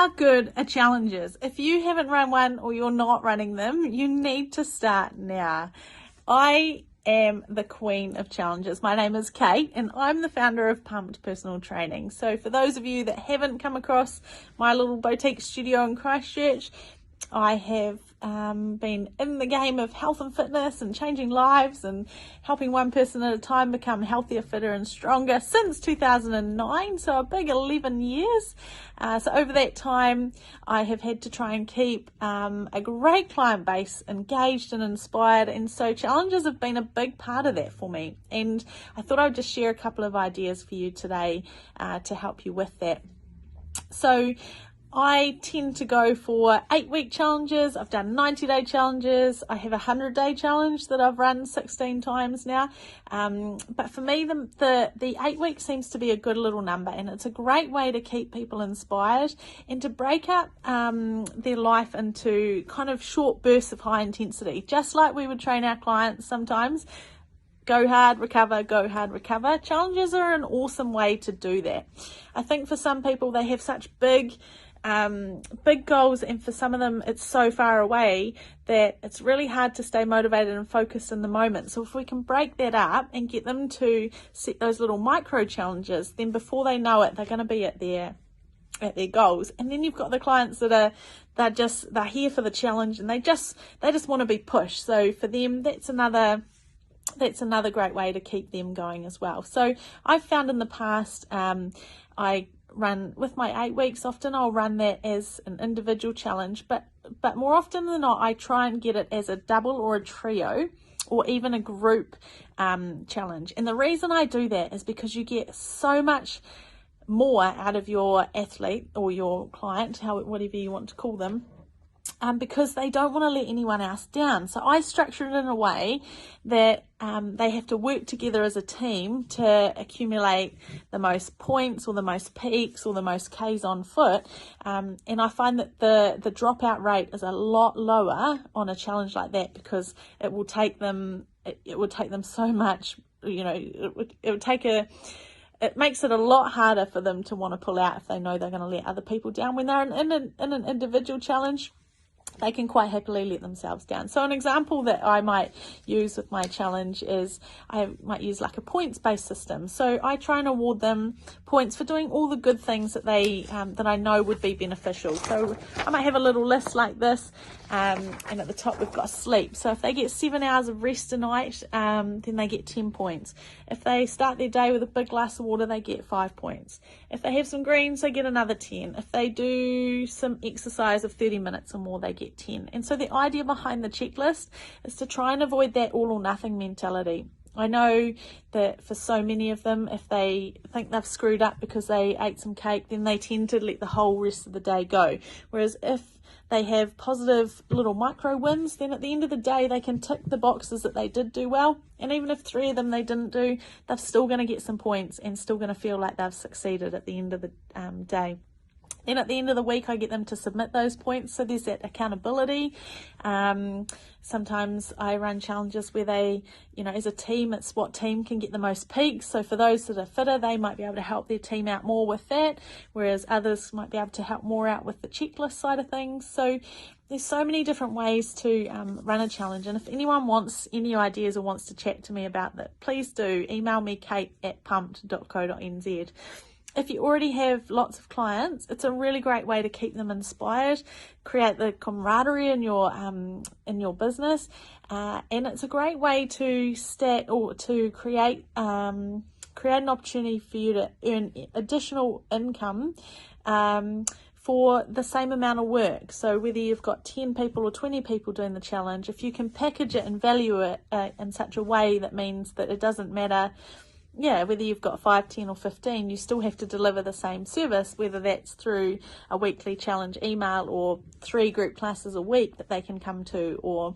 How good are challenges? If you haven't run one or you're not running them, you need to start now. I am the queen of challenges. My name is Kate and I'm the founder of Pumped Personal Training. So for those of you that haven't come across my little boutique studio in Christchurch, I have been in the game of health and fitness and changing lives and helping one person at a time become healthier, fitter and stronger since 2009, so a big 11 years. So over that time I have had to try and keep a great client base engaged and inspired, and so challenges have been a big part of that for me, and I thought I would just share a couple of ideas for you today to help you with that. So I tend to go for 8-week challenges. I've done 90-day challenges. I have a 100-day challenge that I've run 16 times now. But for me, the 8 weeks seems to be a good little number, and it's a great way to keep people inspired and to break up their life into kind of short bursts of high intensity, just like we would train our clients sometimes. Go hard, recover, go hard, recover. Challenges are an awesome way to do that. I think for some people, they have such big goals, and for some of them it's so far away that it's really hard to stay motivated and focused in the moment. So if we can break that up and get them to set those little micro challenges, then before they know it, they're going to be at their goals. And then you've got the clients that they're here for the challenge and they just want to be pushed. So for them, that's another great way to keep them going as well. So I've found in the past, I run with my 8 weeks. Often I'll run that as an individual challenge, but more often than not, I try and get it as a double or a trio or even a group challenge. And the reason I do that is because you get so much more out of your athlete or your client, whatever you want to call them, because they don't want to let anyone else down. So I structure it in a way that they have to work together as a team to accumulate the most points or the most peaks or the most Ks on foot. And I find that the dropout rate is a lot lower on a challenge like that, because it will take them so much, it makes it a lot harder for them to want to pull out if they know they're going to let other people down. When they're in an individual challenge, they can quite happily let themselves down. So an example that I might use with my challenge is I might use like a points-based system. So I try and award them points for doing all the good things that that I know would be beneficial. So I might have a little list like this, and at the top we've got sleep. So if they get 7 hours of rest a night, then they get 10 points. If they start their day with a big glass of water, they get 5 points. If they have some greens, they get another 10. If they do some exercise of 30 minutes or more, they get 10. And so the idea behind the checklist is to try and avoid that all or nothing mentality. I know that for so many of them, if they think they've screwed up because they ate some cake, then they tend to let the whole rest of the day go. Whereas if they have positive little micro wins, then at the end of the day, they can tick the boxes that they did do well. And even if 3 of them they didn't do, they're still going to get some points and still going to feel like they've succeeded at the end of the day. Then at the end of the week, I get them to submit those points. So there's that accountability. Sometimes I run challenges where they, as a team, it's what team can get the most peaks. So for those that are fitter, they might be able to help their team out more with that, whereas others might be able to help more out with the checklist side of things. So there's so many different ways to run a challenge. And if anyone wants any ideas or wants to chat to me about that, please do email me, kate@pumped.co.nz. If you already have lots of clients, it's a really great way to keep them inspired, create the camaraderie in your business, and it's a great way to create an opportunity for you to earn additional income for the same amount of work. So whether you've got 10 people or 20 people doing the challenge, if you can package it and value it in such a way that means that it doesn't matter whether you've got 5, 10 or 15, you still have to deliver the same service, whether that's through a weekly challenge email or 3 group classes a week that they can come to, or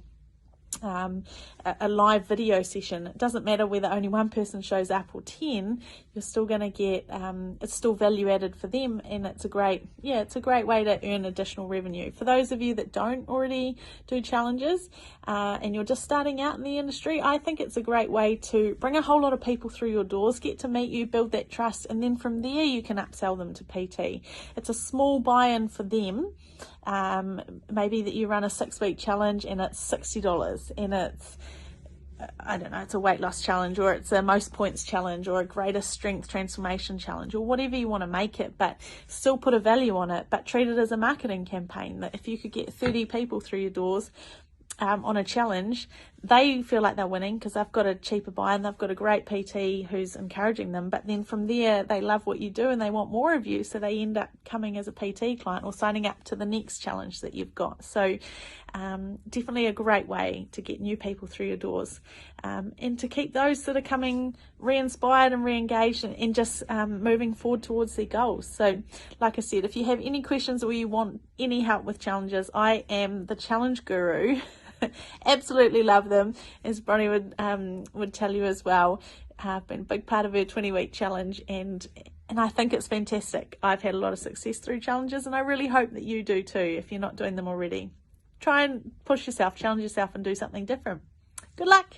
a live video session. It doesn't matter whether only one person shows up or 10, you're still going to get, it's still value added for them, and it's a great way to earn additional revenue. For those of you that don't already do challenges and you're just starting out in the industry, I think it's a great way to bring a whole lot of people through your doors, get to meet you, build that trust, and then from there you can upsell them to PT. It's a small buy-in for them. Maybe that you run a 6-week challenge and it's $60, and it's, I don't know, it's a weight loss challenge, or it's a most points challenge, or a greater strength transformation challenge, or whatever you want to make it, but still put a value on it, but treat it as a marketing campaign. That if you could get 30 people through your doors on a challenge, they feel like they're winning because they've got a cheaper buy and they've got a great PT who's encouraging them. But then from there, they love what you do and they want more of you, so they end up coming as a PT client or signing up to the next challenge that you've got. So definitely a great way to get new people through your doors, and to keep those that are coming re-inspired and re-engaged and just moving forward towards their goals. So like I said, if you have any questions or you want any help with challenges, I am the challenge guru. Absolutely love them, as Bronnie would tell you as well. I've been a big part of her 20-week challenge, and I think it's fantastic. I've had a lot of success through challenges, and I really hope that you do too if you're not doing them already. Try and push yourself, challenge yourself, and do something different. Good luck.